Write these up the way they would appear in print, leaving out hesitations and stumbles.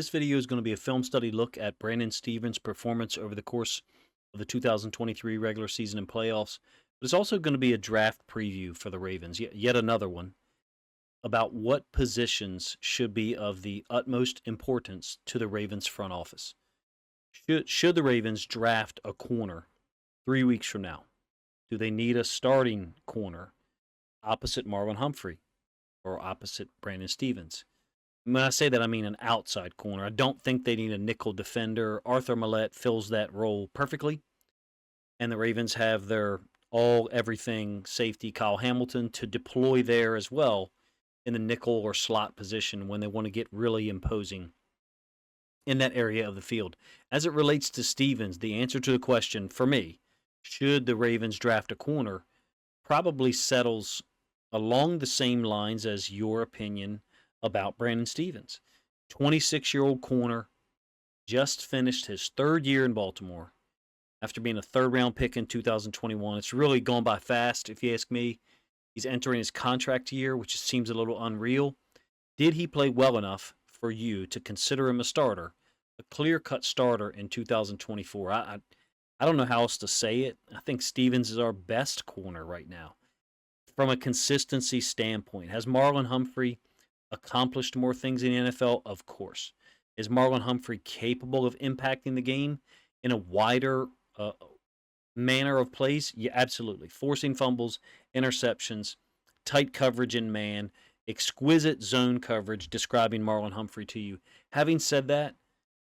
This video is going to be a film study look at Brandon Stevens' performance over the course of the 2023 regular season and playoffs, but it's also going to be a draft preview for the Ravens, yet another one, about what positions should be of the utmost importance to the Ravens front office. Should the Ravens draft a corner 3 weeks from now? Do they need a starting corner opposite Marlon Humphrey or opposite Brandon Stevens? When I say that, I mean an outside corner. I don't think they need a nickel defender. Arthur Millette fills that role perfectly. And the Ravens have their all-everything safety, Kyle Hamilton, to deploy there as well in the nickel or slot position when they want to get really imposing in that area of the field. As it relates to Stevens, the answer to the question, for me, should the Ravens draft a corner, probably settles along the same lines as your opinion about Brandon Stevens. 26-year-old corner, just finished his third year in Baltimore after being a third-round pick in 2021. It's really gone by fast, if you ask me. He's entering his contract year, which seems a little unreal. Did he play well enough for you to consider him a starter, a clear-cut starter in 2024? I don't know how else to say it. I think Stevens is our best corner right now from a consistency standpoint. Has Marlon Humphrey accomplished more things in the NFL? Of course. Is Marlon Humphrey capable of impacting the game in a wider manner of plays? Yeah, absolutely. Forcing fumbles, interceptions, tight coverage in man, exquisite zone coverage, describing Marlon Humphrey to you. Having said that,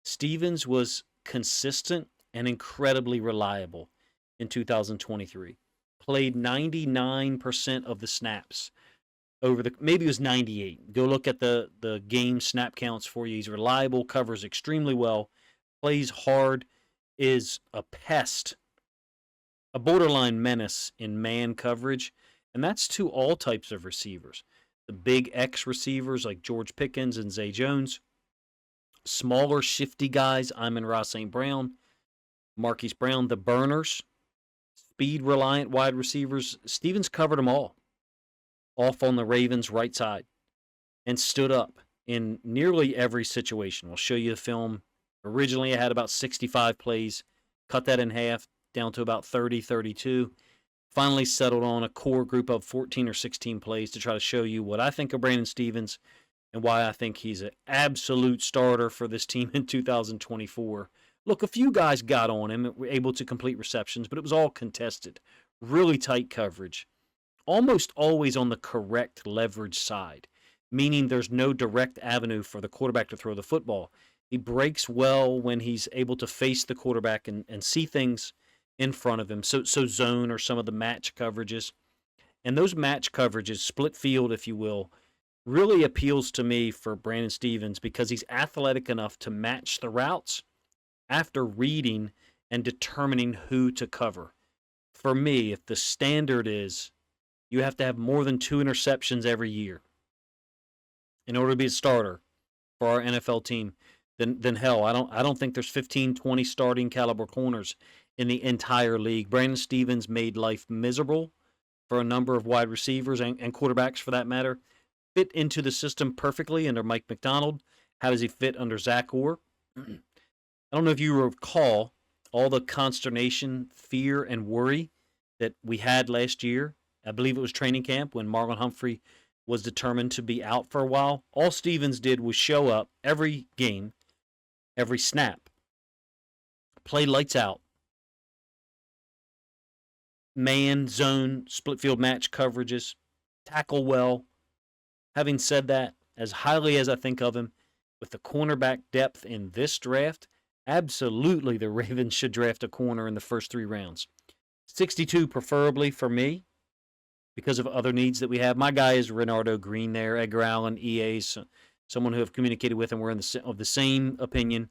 Stevens was consistent and incredibly reliable in 2023. Played 99% of the snaps over the, maybe it was 98. Go look at the game snap counts for you. He's reliable, covers extremely well, plays hard, is a pest, a borderline menace in man coverage, and that's to all types of receivers. The big X receivers like George Pickens and Zay Jones, smaller, shifty guys, Amon-Ra St. Brown, Marquise Brown, the burners, speed-reliant wide receivers. Stevens covered them all off on the Ravens' right side and stood up in nearly every situation. We'll show you the film. Originally, I had about 65 plays, cut that in half down to about 30, 32. Finally settled on a core group of 14 or 16 plays to try to show you what I think of Brandon Stevens and why I think he's an absolute starter for this team in 2024. Look, a few guys got on him and were able to complete receptions, but it was all contested. Really tight coverage. Almost always on the correct leverage side, meaning there's no direct avenue for the quarterback to throw the football. He breaks well when he's able to face the quarterback and see things in front of him. So zone or some of the match coverages. And those match coverages, split field, if you will, really appeals to me for Brandon Stevens because he's athletic enough to match the routes after reading and determining who to cover. For me, if the standard is you have to have more than 2 interceptions every year in order to be a starter for our NFL team, then hell, I don't think there's 15, 20 starting caliber corners in the entire league. Brandon Stevens made life miserable for a number of wide receivers and quarterbacks for that matter. Fit into the system perfectly under Mike Macdonald. How does he fit under Zach Orr? I don't know if you recall all the consternation, fear, and worry that we had last year. I believe it was training camp when Marlon Humphrey was determined to be out for a while. All Stevens did was show up every game, every snap, play lights out, man, zone, split field match coverages, tackle well. Having said that, as highly as I think of him, with the cornerback depth in this draft, absolutely the Ravens should draft a corner in the first 3 rounds. 62 preferably for me because of other needs that we have. My guy is Renardo Green there, Edgar Allen, EA's, someone who I've communicated with, and we're of the same opinion.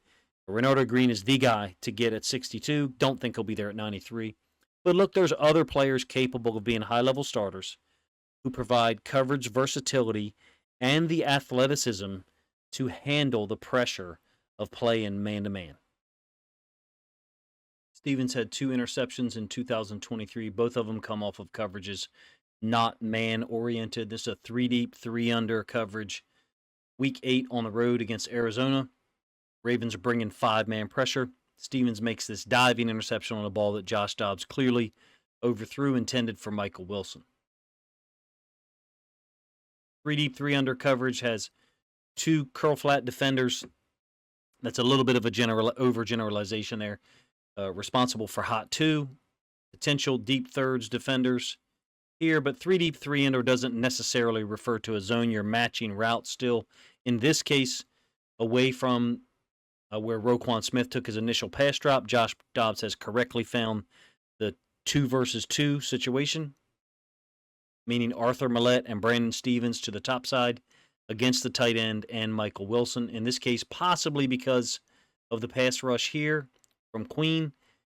Renardo Green is the guy to get at 62. Don't think he'll be there at 93. But look, there's other players capable of being high-level starters who provide coverage versatility and the athleticism to handle the pressure of playing man-to-man. Stevens had 2 interceptions in 2023. Both of them come off of coverages not man-oriented. This is a 3 deep, 3 under coverage. Week 8 on the road against Arizona. Ravens are bringing 5-man pressure. Stevens makes this diving interception on a ball that Josh Dobbs clearly overthrew, intended for Michael Wilson. 3 deep, 3 under coverage has 2 curl flat defenders. That's a little bit of a overgeneralization there. Responsible for hot 2, potential deep thirds defenders here, but 3 deep, 3 under doesn't necessarily refer to a zone you're matching route still. In this case, away from where Roquan Smith took his initial pass drop, Josh Dobbs has correctly found the 2 versus 2 situation, meaning Arthur Millette and Brandon Stevens to the top side against the tight end and Michael Wilson. In this case, possibly because of the pass rush here from Queen,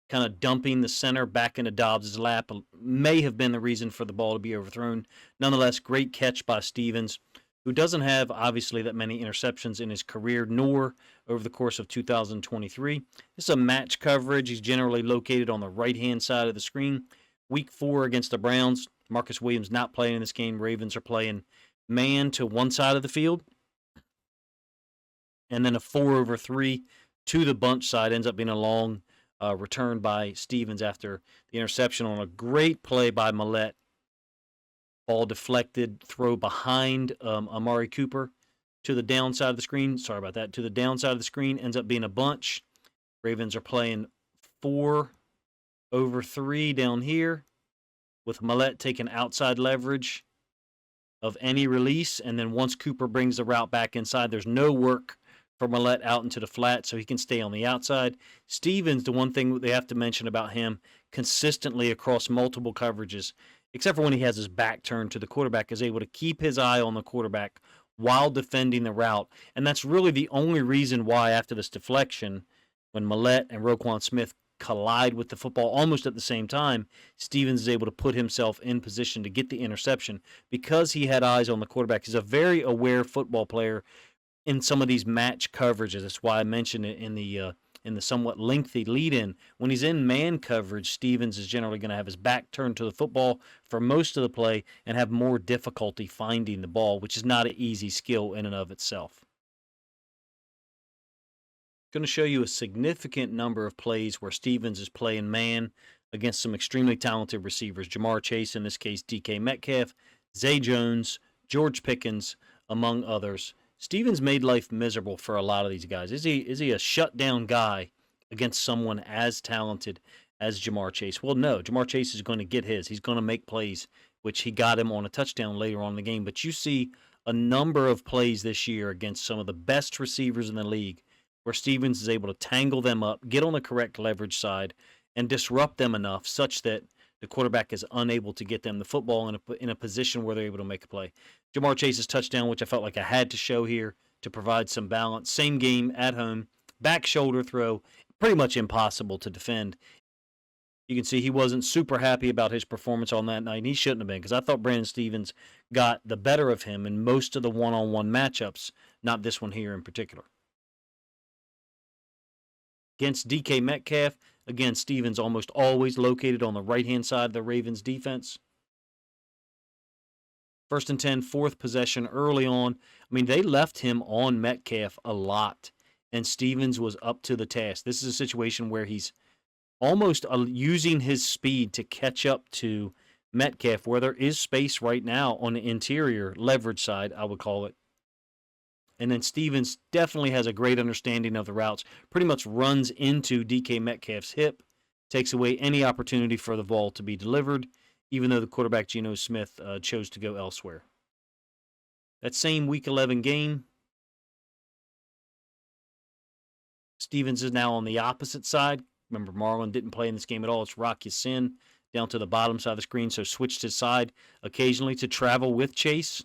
kind of dumping the center back into Dobbs' lap may have been the reason for the ball to be overthrown. Nonetheless, great catch by Stevens, who doesn't have, obviously, that many interceptions in his career, nor over the course of 2023. This is a match coverage. He's generally located on the right-hand side of the screen. Week 4 against the Browns. Marcus Williams not playing in this game. Ravens are playing man to one side of the field. And then a 4/3 to the bunch side. Ends up being a long return by Stevens after the interception on a great play by Millette. Ball deflected, throw behind Amari Cooper to the downside of the screen. Sorry about that. To the downside of the screen, ends up being a bunch. Ravens are playing 4/3 down here with Millette taking outside leverage of any release. And then once Cooper brings the route back inside, there's no work for Millette out into the flat, so he can stay on the outside. Stevens, the one thing they have to mention about him consistently across multiple coverages, except for when he has his back turned to the quarterback, is able to keep his eye on the quarterback while defending the route. And that's really the only reason why, after this deflection, when Millette and Roquan Smith collide with the football almost at the same time, Stevens is able to put himself in position to get the interception because he had eyes on the quarterback. He's a very aware football player in some of these match coverages. That's why I mentioned it in the somewhat lengthy lead-in. When he's in man coverage, Stevens is generally going to have his back turned to the football for most of the play and have more difficulty finding the ball, which is not an easy skill in and of itself. I'm going to show you a significant number of plays where Stevens is playing man against some extremely talented receivers. Jamar Chase, in this case, DK Metcalf, Zay Jones, George Pickens, among others. Stevens made life miserable for a lot of these guys. Is he a shutdown guy against someone as talented as Jamar Chase? Well, no. Jamar Chase is going to get his. He's going to make plays, which he got him on a touchdown later on in the game. But you see a number of plays this year against some of the best receivers in the league where Stevens is able to tangle them up, get on the correct leverage side, and disrupt them enough such that the quarterback is unable to get them the football in a position where they're able to make a play. Jamar Chase's touchdown, which I felt like I had to show here to provide some balance. Same game at home, back shoulder throw, pretty much impossible to defend. You can see he wasn't super happy about his performance on that night, and he shouldn't have been, because I thought Brandon Stevens got the better of him in most of the one-on-one matchups, not this one here in particular. Against DK Metcalf, again, Stevens almost always located on the right-hand side of the Ravens defense. 1st and 10, 4th possession early on. I mean, they left him on Metcalf a lot, and Stevens was up to the task. This is a situation where he's almost using his speed to catch up to Metcalf, where there is space right now on the interior leverage side, I would call it. And then Stevens definitely has a great understanding of the routes, pretty much runs into DK Metcalf's hip, takes away any opportunity for the ball to be delivered, even though the quarterback, Geno Smith, chose to go elsewhere. That same Week 11 game, Stevens is now on the opposite side. Remember, Marlon didn't play in this game at all. It's Rock Ya-Sin down to the bottom side of the screen, so switched his side occasionally to travel with Chase.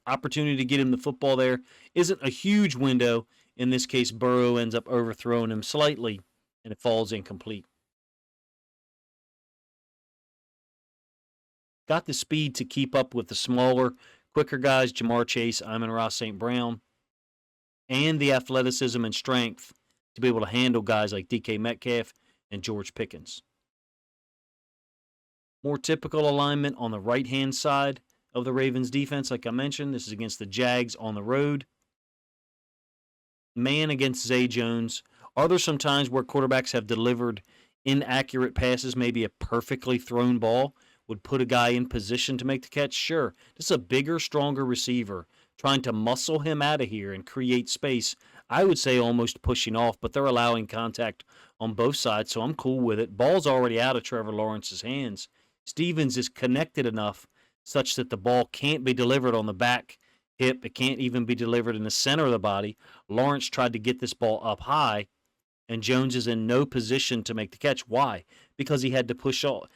Opportunity to get him the football there isn't a huge window. In this case, Burrow ends up overthrowing him slightly, and it falls incomplete. Got the speed to keep up with the smaller, quicker guys, Jamar Chase, Amon-Ra St. Brown, and the athleticism and strength to be able to handle guys like DK Metcalf and George Pickens. More typical alignment on the right-hand side of the Ravens defense, like I mentioned. This is against the Jags on the road. man against Zay Jones. Are there some times where quarterbacks have delivered inaccurate passes, maybe a perfectly thrown ball would put a guy in position to make the catch? Sure. This is a bigger, stronger receiver trying to muscle him out of here and create space. I would say almost pushing off, but they're allowing contact on both sides, so I'm cool with it. Ball's already out of Trevor Lawrence's hands. Stevens is connected enough such that the ball can't be delivered on the back hip. It can't even be delivered in the center of the body. Lawrence tried to get this ball up high, and Jones is in no position to make the catch. Why? Because he had to push off.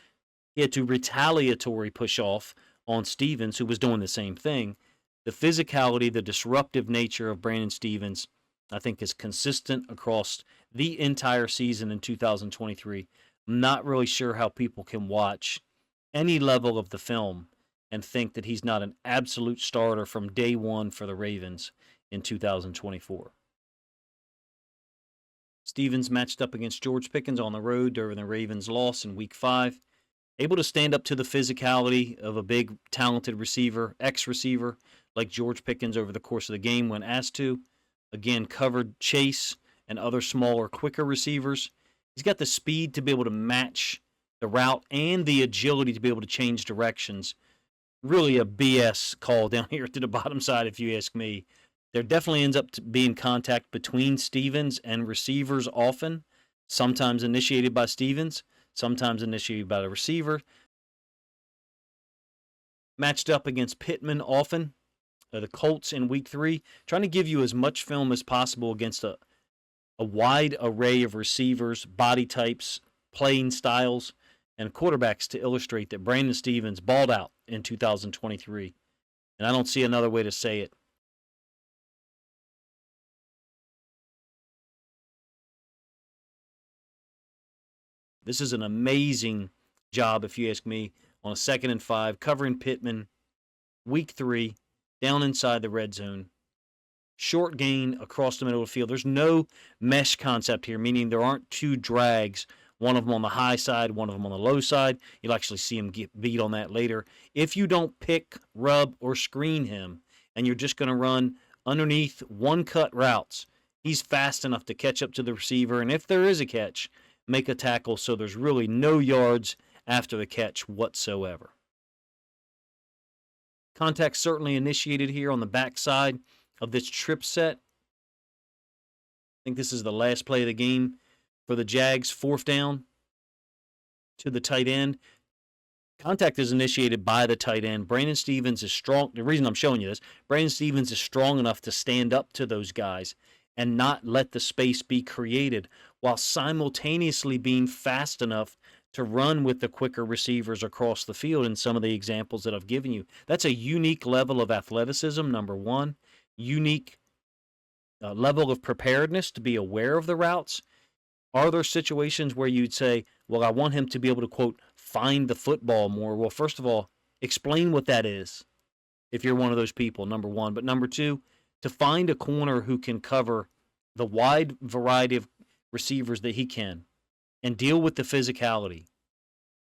He had to retaliatory push off on Stevens, who was doing the same thing. The physicality, the disruptive nature of Brandon Stevens, I think, is consistent across the entire season in 2023. I'm not really sure how people can watch any level of the film and think that he's not an absolute starter from day one for the Ravens in 2024. Stevens matched up against George Pickens on the road during the Ravens' loss in Week 5. Able to stand up to the physicality of a big, talented receiver, ex-receiver like George Pickens over the course of the game when asked to. Again, covered Chase and other smaller, quicker receivers. He's got the speed to be able to match the route and the agility to be able to change directions. Really a BS call down here to the bottom side, if you ask me. There definitely ends up being contact between Stevens and receivers often, sometimes initiated by Stevens, sometimes initiated by the receiver. Matched up against Pittman often, the Colts in Week 3, trying to give you as much film as possible against a wide array of receivers, body types, playing styles, and quarterbacks to illustrate that Brandon Stevens balled out in 2023. And I don't see another way to say it. This is an amazing job, if you ask me, on a 2nd and 5, covering Pittman, Week 3, down inside the red zone. Short gain across the middle of the field. There's no mesh concept here, meaning there aren't two drags, one of them on the high side, one of them on the low side. You'll actually see him get beat on that later. If you don't pick, rub, or screen him, and you're just going to run underneath one-cut routes, he's fast enough to catch up to the receiver, and if there is a catch, make a tackle so there's really no yards after the catch whatsoever. Contact certainly initiated here on the backside of this trip set. I think this is the last play of the game for the Jags, 4th down to the tight end. Contact is initiated by the tight end. Brandon Stevens is strong. The reason I'm showing you this, Brandon Stevens is strong enough to stand up to those guys and not let the space be created while simultaneously being fast enough to run with the quicker receivers across the field in some of the examples that I've given you. That's a unique level of athleticism, number one. Unique level of preparedness to be aware of the routes. Are there situations where you'd say, well, I want him to be able to, quote, find the football more? Well, first of all, explain what that is if you're one of those people, number one. But number two, to find a corner who can cover the wide variety of receivers that he can and deal with the physicality,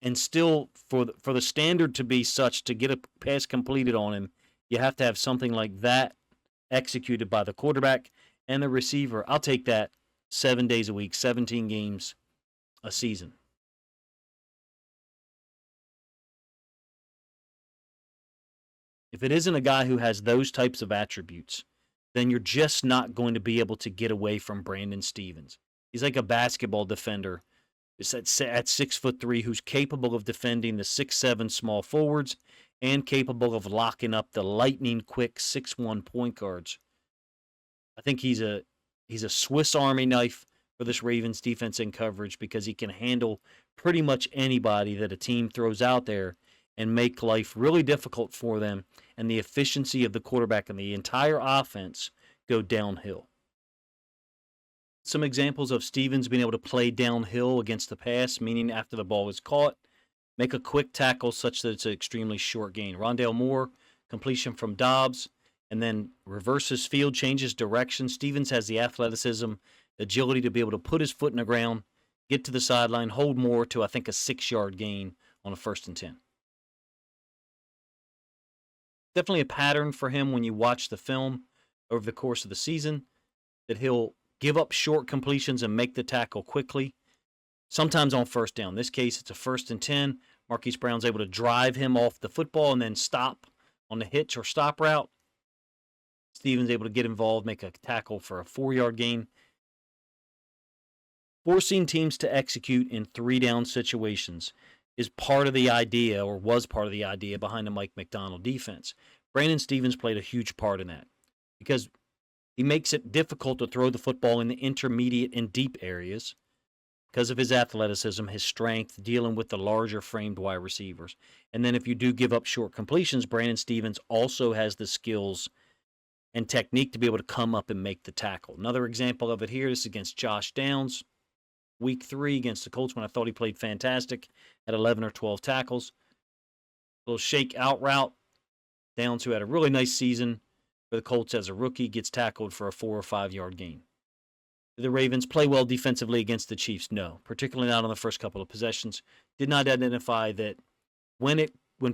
and still for the standard to be such to get a pass completed on him, you have to have something like that executed by the quarterback and the receiver. I'll take that 7 days a week, 17 games a season. If it isn't a guy who has those types of attributes, then you're just not going to be able to get away from Brandon Stevens. He's like a basketball defender. It's at 6'3", who's capable of defending the 6'7" small forwards and capable of locking up the lightning quick 6'1" point guards. I think he's a Swiss Army knife for this Ravens defense in coverage because he can handle pretty much anybody that a team throws out there and make life really difficult for them, and the efficiency of the quarterback and the entire offense go downhill. Some examples of Stevens being able to play downhill against the pass, meaning after the ball is caught, make a quick tackle such that it's an extremely short gain. Rondale Moore, completion from Dobbs, and then reverses field, changes direction. Stevens has the athleticism, agility to be able to put his foot in the ground, get to the sideline, hold Moore to, I think, a 6-yard gain on a 1st and 10. Definitely a pattern for him when you watch the film over the course of the season. that he'll give up short completions and make the tackle quickly, sometimes on first down. In this case, it's a 1st and 10. Marquise Brown's able to drive him off the football and then stop on the hitch or stop route. Stevens able to get involved, make a tackle for a 4-yard gain. Forcing teams to execute in 3-down situations is part of the idea, or was part of the idea, behind the Mike Macdonald defense. Brandon Stevens played a huge part in that because he makes it difficult to throw the football in the intermediate and deep areas because of his athleticism, his strength, dealing with the larger framed wide receivers. And then if you do give up short completions, Brandon Stevens also has the skills and technique to be able to come up and make the tackle. Another example of it here, this is against Josh Downs, week 3 against the Colts, when I thought he played fantastic at 11 or 12 tackles. Little shake out route. Downs, who had a really nice season for the Colts as a rookie, gets tackled for a 4 or 5 yard gain. Did the Ravens play well defensively against the Chiefs? No, particularly not on the first couple of possessions. Did not identify that when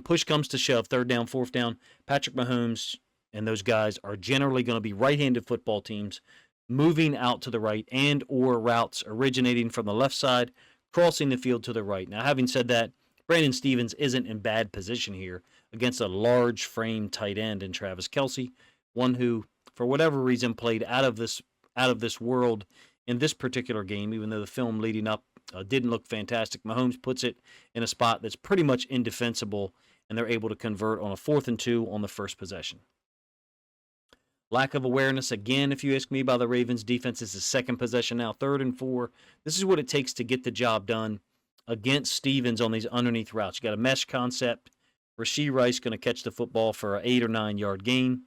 push comes to shove, 3rd down, 4th down, Patrick Mahomes and those guys are generally going to be right-handed football teams moving out to the right and or routes originating from the left side, crossing the field to the right. Now, having said that, Brandon Stevens isn't in bad position here against a large frame tight end in Travis Kelce, one who, for whatever reason, played out of this world in this particular game, even though the film leading up didn't look fantastic. Mahomes puts it in a spot that's pretty much indefensible, and they're able to convert on a 4th and 2 on the first possession. Lack of awareness, again, if you ask me, by the Ravens defense. Is the second possession now, 3rd and 4. This is what it takes to get the job done against Stevens on these underneath routes. You got a mesh concept. Rashee Rice going to catch the football for an 8 or 9 yard gain.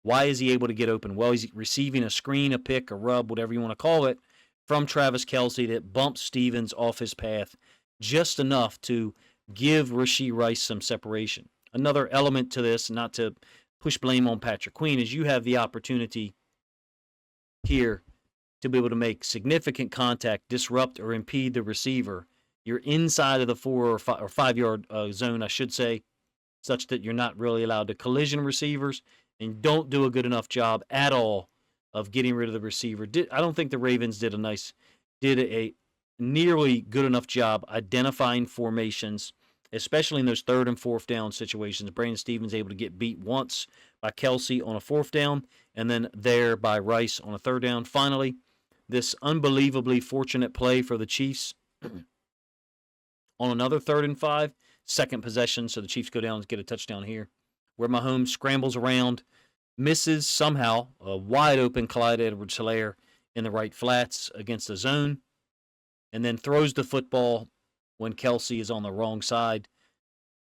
Why is he able to get open? Well, he's receiving a screen, a pick, a rub, whatever you want to call it, from Travis Kelce that bumps Stevens off his path just enough to give Rashee Rice some separation. Another element to this, not to push blame on Patrick Queen, is you have the opportunity here to be able to make significant contact, disrupt or impede the receiver. You're inside of the 4 or 5 yard zone, I should say, such that you're not really allowed to collision receivers, and don't do a good enough job at all of getting rid of the receiver. I don't think the Ravens did a nearly good enough job identifying formations, especially in those 3rd and 4th down situations. Brandon Stevens able to get beat once by Kelce on a 4th down, and then there by Rice on a 3rd down. Finally, this unbelievably fortunate play for the Chiefs on another 3rd and 5, second possession, so the Chiefs go down and get a touchdown here, where Mahomes scrambles around, misses somehow a wide open Clyde Edwards-Helaire in the right flats against the zone, and then throws the football when Kelce is on the wrong side.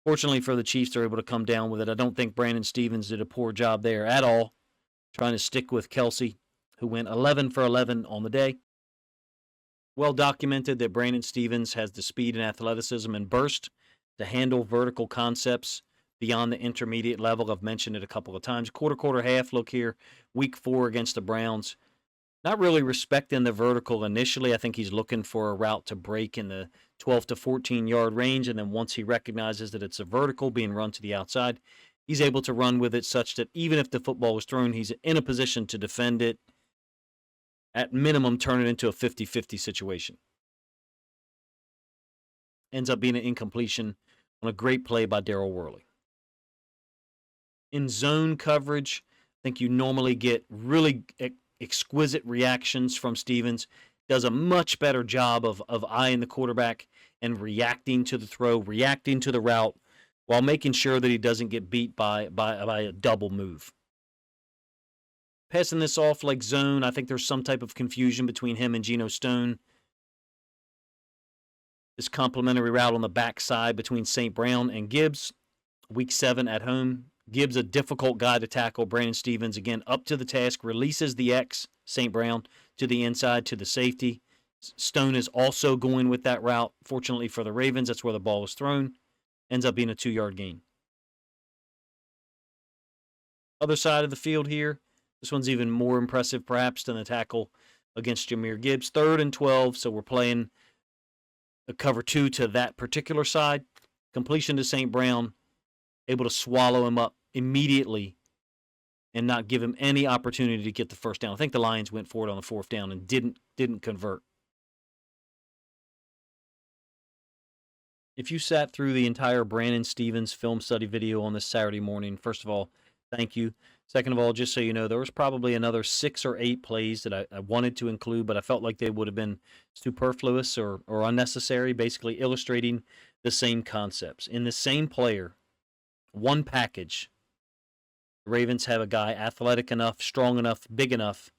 Fortunately for the Chiefs, they're able to come down with it. I don't think Brandon Stevens did a poor job there at all, trying to stick with Kelce, who went 11 for 11 on the day. Well documented that Brandon Stevens has the speed and athleticism and burst to handle vertical concepts beyond the intermediate level. I've mentioned it a couple of times. Quarter, half, look here. Week 4 against the Browns. Not really respecting the vertical initially. I think he's looking for a route to break in the 12 to 14 yard range, and then once he recognizes that it's a vertical being run to the outside, he's able to run with it such that even if the football was thrown, he's in a position to defend it, at minimum turn it into a 50-50 situation. Ends up being an incompletion on a great play by Darryl Worley. In zone coverage, I think you normally get really exquisite reactions from Stevens. Does a much better job of eyeing the quarterback and reacting to the throw, reacting to the route, while making sure that he doesn't get beat by a double move. Passing this off like zone, I think there's some type of confusion between him and Geno Stone. This complimentary route on the backside between St. Brown and Gibbs. Week 7 at home. Gibbs, a difficult guy to tackle. Brandon Stevens, again, up to the task, releases the X, St. Brown, to the inside, to the safety. Stone is also going with that route. Fortunately for the Ravens, that's where the ball was thrown. Ends up being a 2 yard gain. Other side of the field here. This one's even more impressive, perhaps, than the tackle against Jahmyr Gibbs. 3rd and 12, so we're playing a cover 2 to that particular side. Completion to St. Brown, able to swallow him up immediately and not give him any opportunity to get the first down. I think the Lions went for it on the fourth down and didn't convert. If you sat through the entire Brandon Stephens film study video on this Saturday morning, first of all, thank you. Second of all, just so you know, there was probably another 6 or 8 plays that I wanted to include, but I felt like they would have been superfluous or unnecessary, basically illustrating the same concepts. In the same player, one package, the Ravens have a guy athletic enough, strong enough, big enough,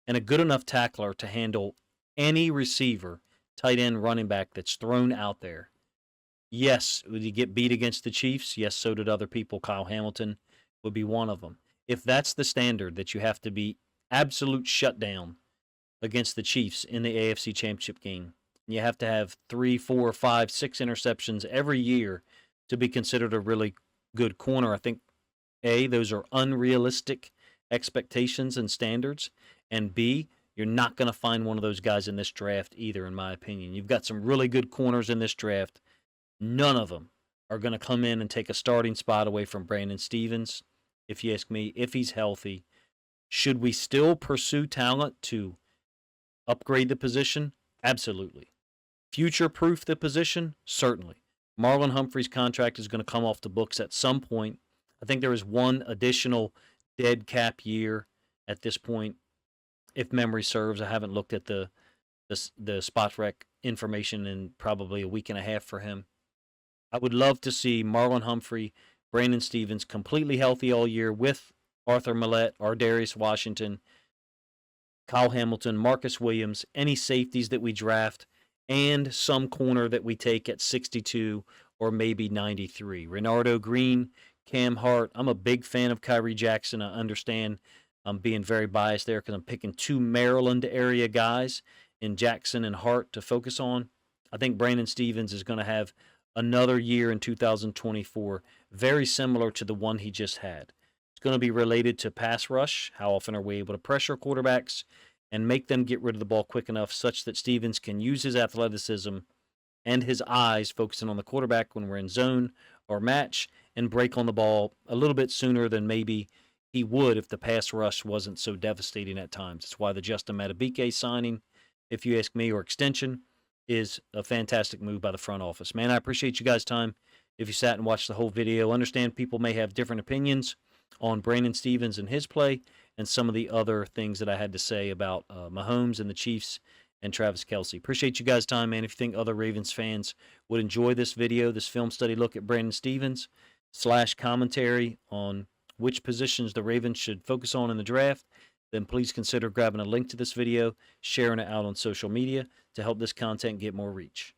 and a good enough tackler to handle any receiver, tight end, running back that's thrown out there. Yes, would he get beat against the Chiefs? Yes, so did other people. Kyle Hamilton would be one of them. If that's the standard, that you have to be absolute shutdown against the Chiefs in the AFC Championship game, you have to have 3, 4, 5, 6 interceptions every year to be considered a really good corner. I think, A, those are unrealistic expectations and standards, and B, you're not going to find one of those guys in this draft either, in my opinion. You've got some really good corners in this draft. None of them are going to come in and take a starting spot away from Brandon Stephens, if you ask me, if he's healthy. Should we still pursue talent to upgrade the position? Absolutely. Future-proof the position? Certainly. Marlon Humphrey's contract is going to come off the books at some point. I think there is one additional dead cap year at this point, if memory serves. I haven't looked at the spot rec information in probably a week and a half for him. I would love to see Marlon Humphrey, Brandon Stephens completely healthy all year with Arthur Millette, Ardarius Washington, Kyle Hamilton, Marcus Williams, any safeties that we draft, and some corner that we take at 62 or maybe 93. Renardo Green, Cam Hart. I'm a big fan of Kyrie Jackson. I understand I'm being very biased there because I'm picking 2 Maryland area guys in Jackson and Hart to focus on. I think Brandon Stephens is going to have another year in 2024 very similar to the one he just had. It's going to be related to pass rush. How often are we able to pressure quarterbacks and make them get rid of the ball quick enough such that Stephens can use his athleticism and his eyes focusing on the quarterback when we're in zone or match and break on the ball a little bit sooner than maybe he would if the pass rush wasn't so devastating at times. That's why the Justin Madubuike signing, if you ask me, or extension, is a fantastic move by the front office. Man, I appreciate you guys' time. If you sat and watched the whole video, understand people may have different opinions on Brandon Stephens and his play and some of the other things that I had to say about Mahomes and the Chiefs and Travis Kelce. Appreciate you guys' time, man. If you think other Ravens fans would enjoy this video, this film study look at Brandon Stephens / commentary on which positions the Ravens should focus on in the draft, then please consider grabbing a link to this video, sharing it out on social media to help this content get more reach.